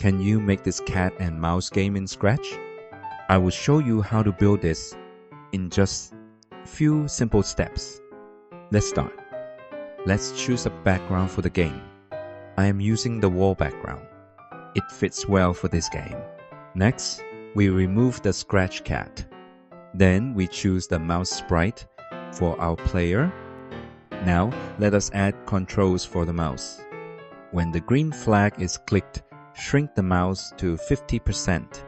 Can you make this cat and mouse game in Scratch? I will show you how to build this in just a few simple steps. Let's start. Let's choose a background for the game. I am using the wall background. It fits well for this game. Next, we remove the Scratch cat. Then we choose the mouse sprite for our player. Now, let us add controls for the mouse. When the green flag is clicked, shrink the mouse to 50%.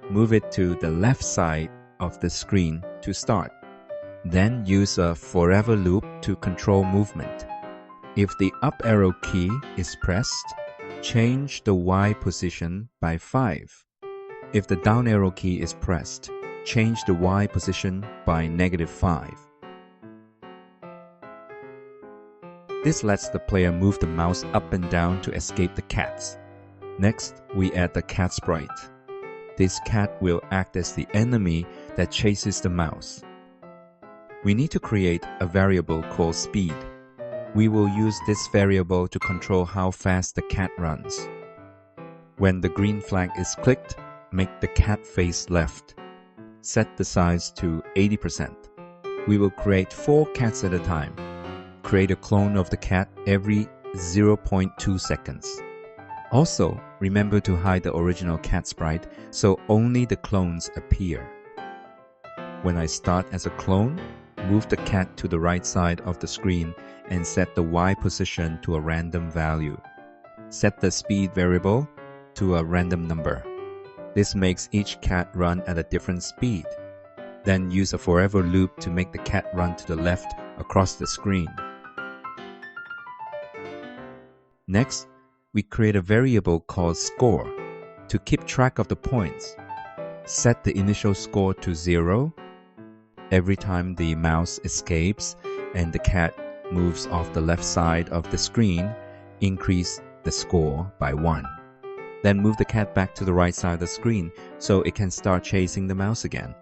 Move it to the left side of the screen to start. Then use a forever loop to control movement. If the up arrow key is pressed, change the Y position by 5. If the down arrow key is pressed, change the Y position by -5. This lets the player move the mouse up and down to escape the cats. Next, we add the cat sprite. This cat will act as the enemy that chases the mouse. We need to create a variable called speed. We will use this variable to control how fast the cat runs. When the green flag is clicked, make the cat face left. Set the size to 80%. We will create 4 cats at a time. Create a clone of the cat every 0.2 seconds. Also, remember to hide the original cat sprite so only the clones appear. When I start as a clone, move the cat to the right side of the screen and set the Y position to a random value. Set the speed variable to a random number. This makes each cat run at a different speed. Then use a forever loop to make the cat run to the left across the screen. Next, we create a variable called score to keep track of the points. Set the initial score to 0. Every time the mouse escapes and the cat moves off the left side of the screen, increase the score by 1. Then move the cat back to the right side of the screen so it can start chasing the mouse again.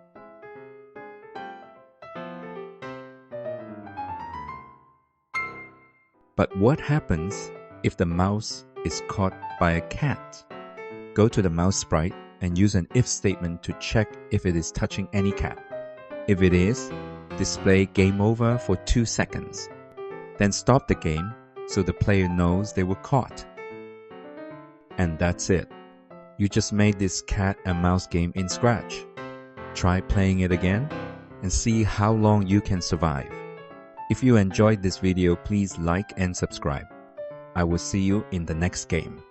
But what happens if the mouse is caught by a cat? Go to the mouse sprite and use an if statement to check if it is touching any cat. If it is, display game over for 2 seconds. Then stop the game so the player knows they were caught. And that's it. You just made this cat and mouse game in Scratch. Try playing it again and see how long you can survive. If you enjoyed this video, please like and subscribe. I will see you in the next game.